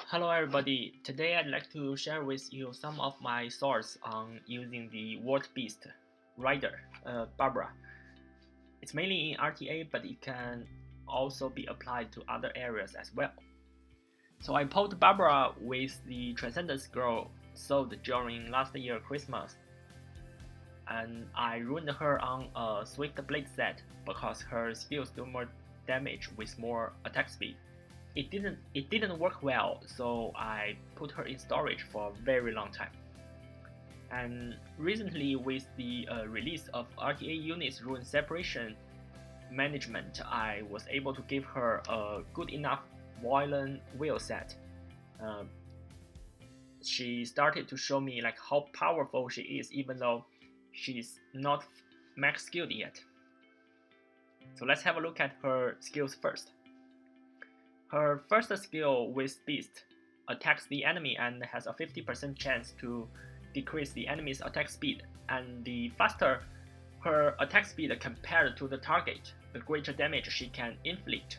Hello everybody, today I'd like to share with you some of my thoughts on using the World Beast Rider, Barbara. It's mainly in RTA, but it can also be applied to other areas as well. So I pulled Barbara with the Transcendence Scroll sold during last year Christmas, and I ruined her on a Swift Blade set because her skills do more damage with more attack speed. It didn't work well, so I put her in storage for a very long time. And recently, with the release of RTA units rune separation management, I was able to give her a good enough violent wheel set. She started to show me like how powerful she is, even though she's not max skilled yet. So let's have a look at her skills first. Her first skill with Beast attacks the enemy and has a 50% chance to decrease the enemy's attack speed, and the faster her attack speed compared to the target, the greater damage she can inflict.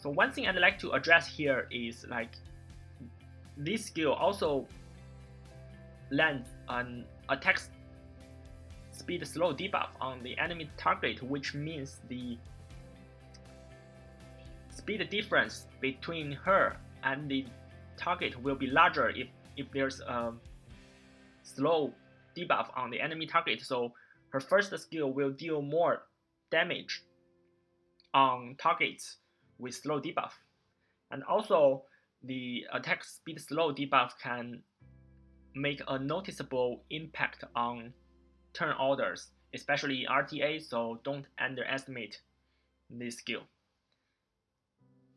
So one thing I'd like to address here is like this skill also lands an attack speed slow debuff on the enemy target, which means the speed difference between her and the target will be larger if there's a slow debuff on the enemy target. So her first skill will deal more damage on targets with slow debuff. And also the attack speed slow debuff can make a noticeable impact on turn orders, especially RTA, so don't underestimate this skill.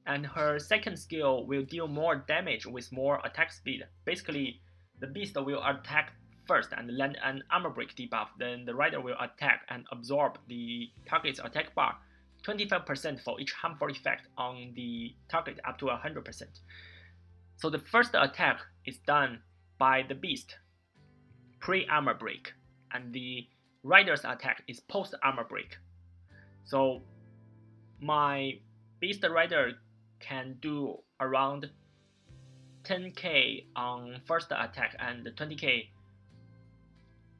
And her second skill will deal more damage with more attack speed. Basically, the beast will attack first and land an armor break debuff, then the rider will attack and absorb the target's attack bar, 25% for each harmful effect on the target up to 100%. So the first attack is done by the beast pre-armor break, and the rider's attack is post-armor break. So my beast rider can do around 10k on first attack and 20k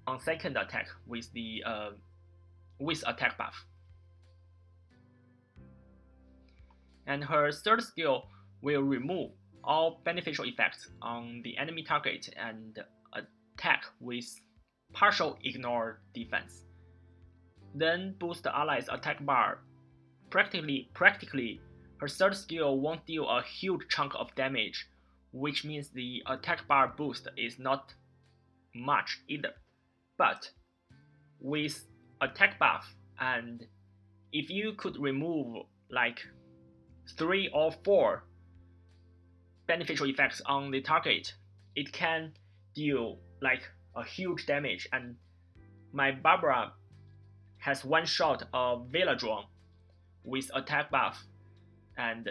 on second attack with the with attack buff. And her third skill will remove all beneficial effects on the enemy target and attack with partial ignore defense. Then boost the allies' attack bar. Practically, her third skill won't deal a huge chunk of damage, which means the attack bar boost is not much either. But with attack buff, and if you could remove like 3 or 4 beneficial effects on the target, it can deal like a huge damage. And my Barbara has one shot of Veladron with attack buff and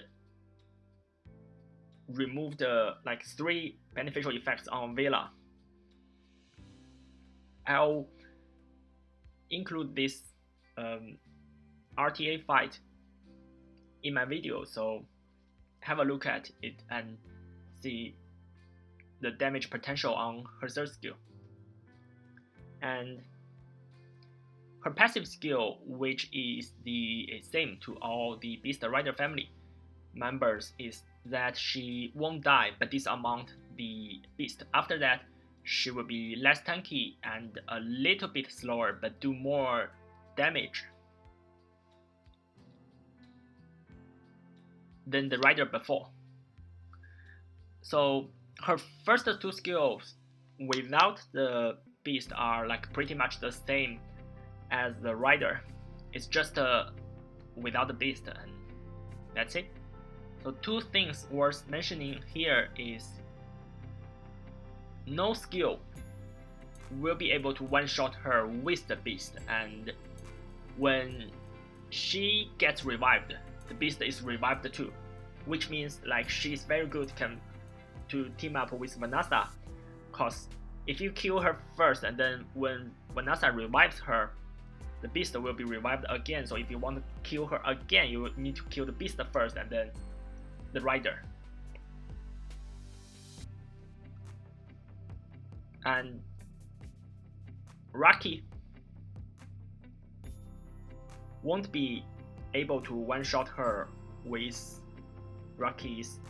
removed like 3 beneficial effects on Vela. I'll include this RTA fight in my video, so have a look at it and see the damage potential on her third skill. And her passive skill, which is the same to all the Beast Rider family members, is that she won't die but dismount the beast. After that, she will be less tanky and a little bit slower but do more damage than the rider before. So her first 2 skills without the beast are like pretty much the same as the rider. It's just without the beast, and that's it. So 2 things worth mentioning here is no skill will be able to one-shot her with the beast, and when she gets revived, the beast is revived too, which means like she's very good to team up with Vanessa, cause if you kill her first and then when Vanessa revives her, the beast will be revived again. So if you want to kill her again, you need to kill the beast first and then the rider. And Rocky won't be able to one-shot her with Rocky's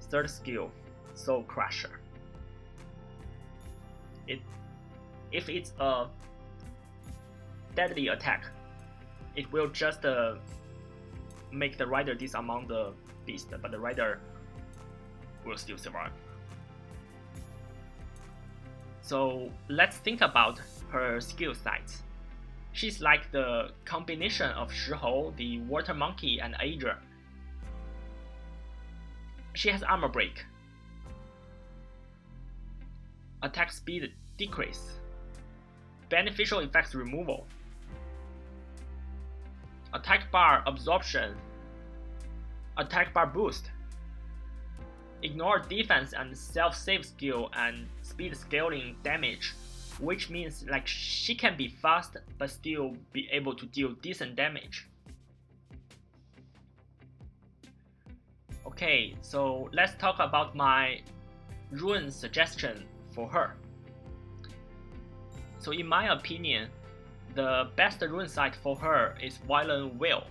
third skill, Soul Crusher. If it's a deadly attack, it will just make the rider disarm the beast, but the rider will still survive. So let's think about her skill sets. She's like the combination of Shihou, the water monkey, and Adra. She has armor break, attack speed decrease, beneficial effects removal, attack bar absorption, attack bar boost, ignore defense and self-save skill, and speed scaling damage, which means like she can be fast but still be able to deal decent damage. Okay, so let's talk about my rune suggestion for her. So in my opinion, the best rune site for her is Violent Will,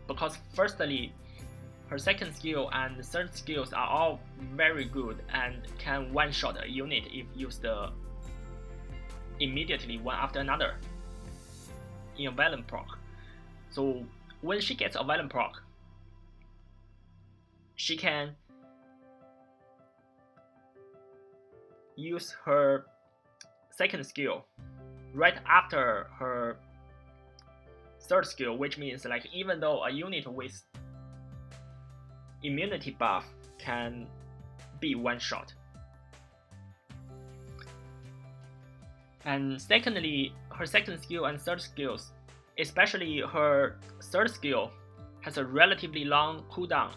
because firstly, her second skill and third skills are all very good and can one-shot a unit if used immediately one after another in a Violent proc. So when she gets a Violent proc, she can use her second skill right after her third skill, which means like even though a unit with immunity buff can be one shot. And secondly, her second skill and third skills, especially her third skill, has a relatively long cooldown.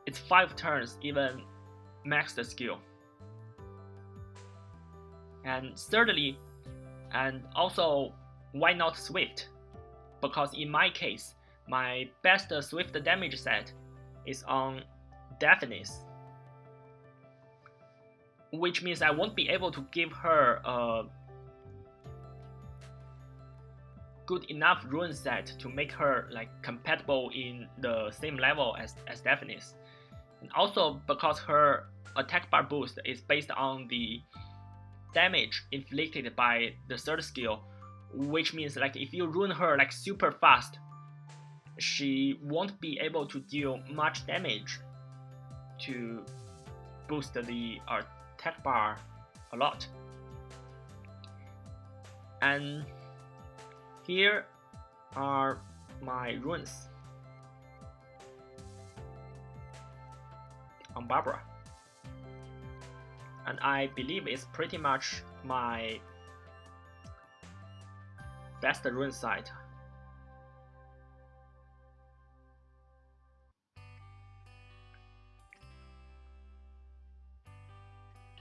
It's 5 turns even max the skill. And thirdly, and also why not Swift? Because in my case, my best Swift damage set is on Deafness, which means I won't be able to give her a good enough rune set to make her like compatible in the same level as Deafness. And also because her attack bar boost is based on the damage inflicted by the third skill, which means like if you rune her like super fast, she won't be able to deal much damage to boost the attack bar a lot. And here are my runes on Barbara, and I believe it's pretty much my best rune site.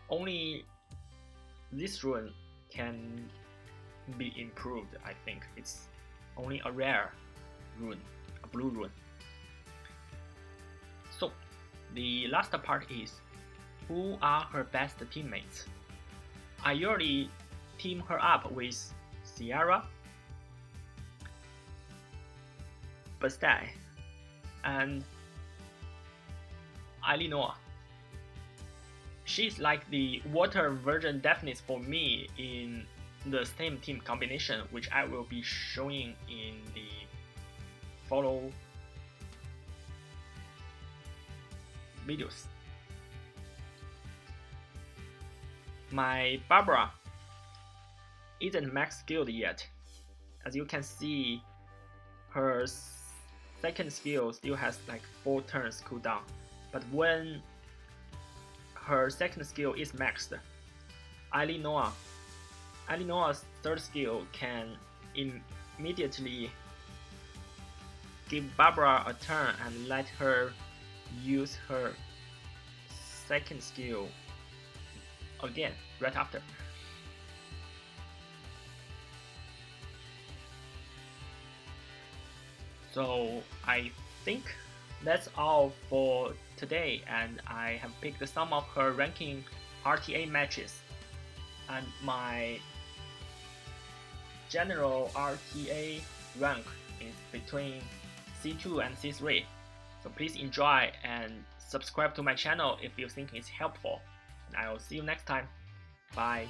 Only this rune can be improved. I think it's only a rare rune, a blue rune. So the last part is, who are her best teammates? I usually team her up with Sierra, Bastet, and Elinor. She's like the water version Deafness for me in the same team combination, which I will be showing in the follow videos. My Barbara isn't max skilled yet. As you can see, her second skill still has like 4 turns cooldown, but when her second skill is maxed, Elinor's third skill can immediately give Barbara a turn and let her use her second skill again right after. So I think that's all for today, and I have picked some of her ranking RTA matches and my general RTA rank is between C2 and C3. So please enjoy and subscribe to my channel if you think it's helpful. And I will see you next time. Bye.